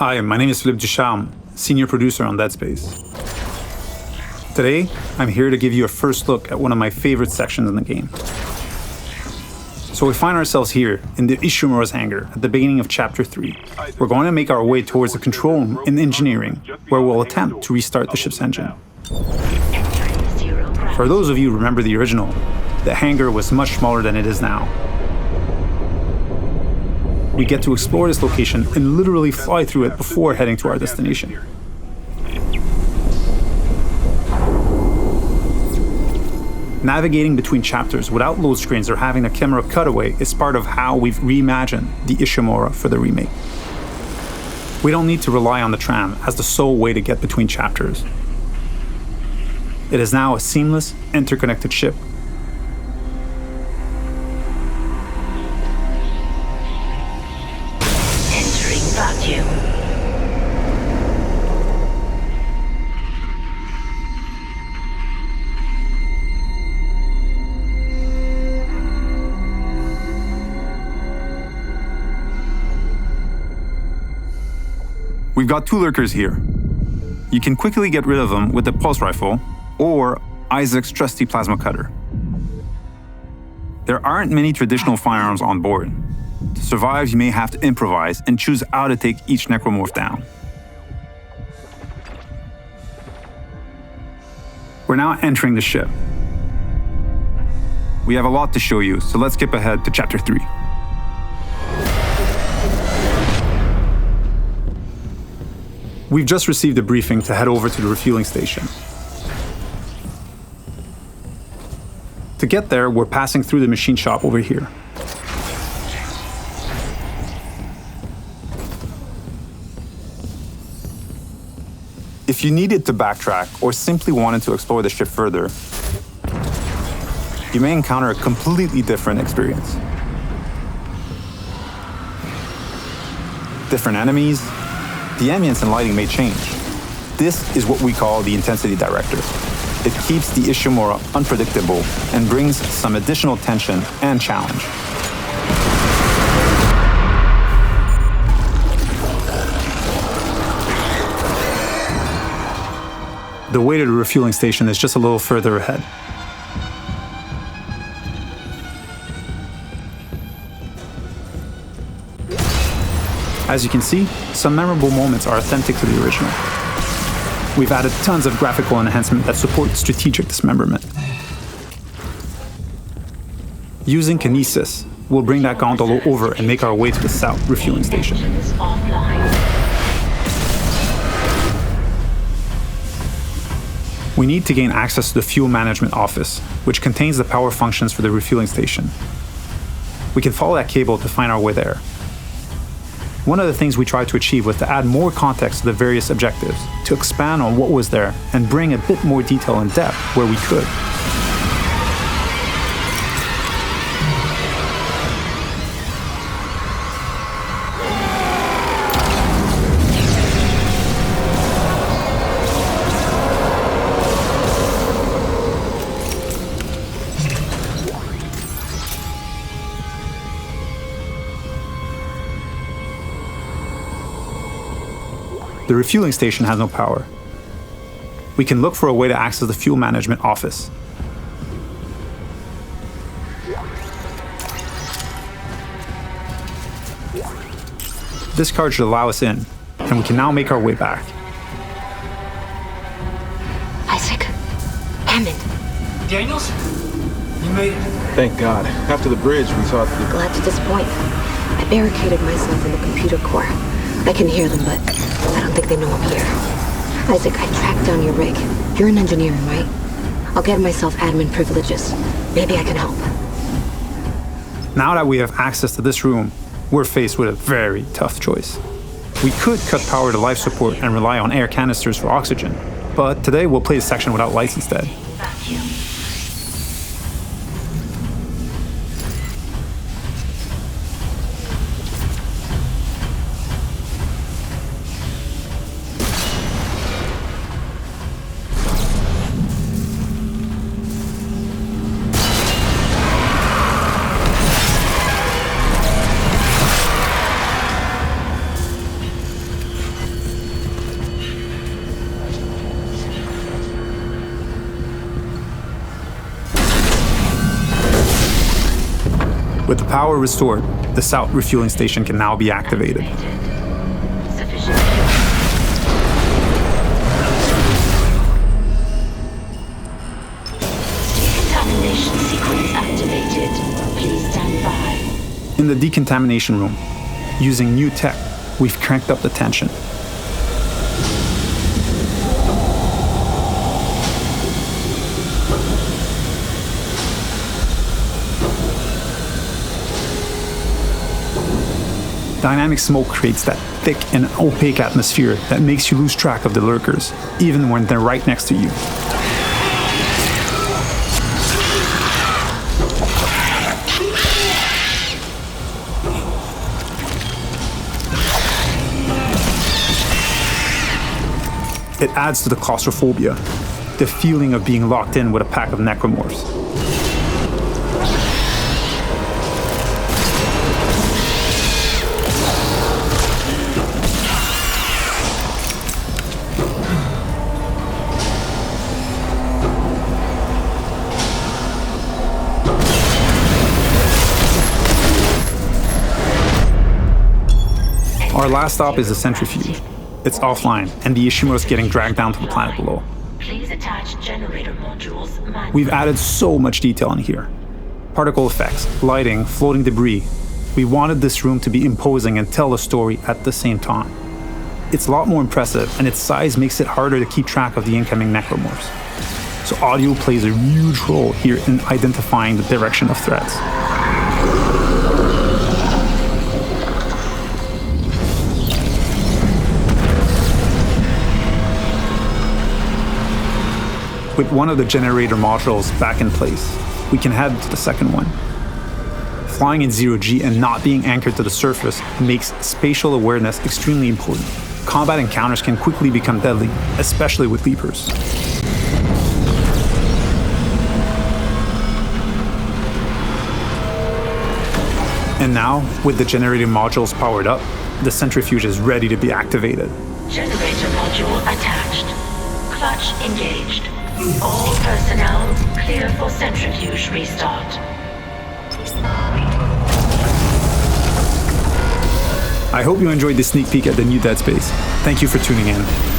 Hi, my name is Philippe Ducharme, senior producer on Dead Space. Today, I'm here to give you a first look at one of my favorite sections in the game. So we find ourselves here in the Ishimura's hangar at the beginning of Chapter 3. We're going to make our way towards the control room in engineering, where we'll attempt to restart the ship's engine. For those of you who remember the original, the hangar was much smaller than it is now. We get to explore this location and literally fly through it before heading to our destination. Navigating between chapters without load screens or having a camera cutaway is part of how we've reimagined the Ishimura for the remake. We don't need to rely on the tram as the sole way to get between chapters. It is now a seamless, interconnected ship. Entering vacuum. We've got two lurkers here. You can quickly get rid of them with the pulse rifle or Isaac's trusty plasma cutter. There aren't many traditional firearms on board. To survive, you may have to improvise and choose how to take each necromorph down. We're now entering the ship. We have a lot to show you, so let's skip ahead to Chapter 3. We've just received a briefing to head over to the refueling station. To get there, we're passing through the machine shop over here. If you needed to backtrack or simply wanted to explore the ship further, you may encounter a completely different experience. Different enemies, the ambience and lighting may change. This is what we call the intensity director. It keeps the Ishimura unpredictable and brings some additional tension and challenge. The way to the refueling station is just a little further ahead. As you can see, some memorable moments are authentic to the original. We've added tons of graphical enhancement that support strategic dismemberment. Using kinesis, we'll bring that gondola over and make our way to the south refueling station. We need to gain access to the fuel management office, which contains the power functions for the refueling station. We can follow that cable to find our way there. One of the things we tried to achieve was to add more context to the various objectives, to expand on what was there and bring a bit more detail and depth where we could. The refueling station has no power. We can look for a way to access the fuel management office. This card should allow us in, and we can now make our way back. Isaac. Hammond. Daniels? You made it. Thank God. After the bridge, we thought that... Glad to disappoint. I barricaded myself in the computer core. I can hear them, but I don't think they know I'm here. Isaac, I tracked down your rig. You're in engineering, right? I'll get myself admin privileges. Maybe I can help. Now that we have access to this room, we're faced with a very tough choice. We could cut power to life support and rely on air canisters for oxygen, but today we'll play the section without lights instead. Vacuum. With the power restored, the south refueling station can now be activated. Sufficient fuel. Decontamination sequence activated. Please stand by. In the decontamination room, using new tech, we've cranked up the tension. Dynamic smoke creates that thick and opaque atmosphere that makes you lose track of the lurkers, even when they're right next to you. It adds to the claustrophobia, the feeling of being locked in with a pack of necromorphs. Our last stop is the centrifuge. It's offline, and the Ishimura is getting dragged down to the planet below. Please attach generator modules manually. We've added so much detail in here. Particle effects, lighting, floating debris. We wanted this room to be imposing and tell a story at the same time. It's a lot more impressive, and its size makes it harder to keep track of the incoming necromorphs. So audio plays a huge role here in identifying the direction of threats. With one of the generator modules back in place, we can head to the second one. Flying in zero-G and not being anchored to the surface makes spatial awareness extremely important. Combat encounters can quickly become deadly, especially with leapers. And now, with the generator modules powered up, the centrifuge is ready to be activated. Generator module attached. Clutch engaged. All personnel clear for centrifuge restart. I hope you enjoyed this sneak peek at the new Dead Space. Thank you for tuning in.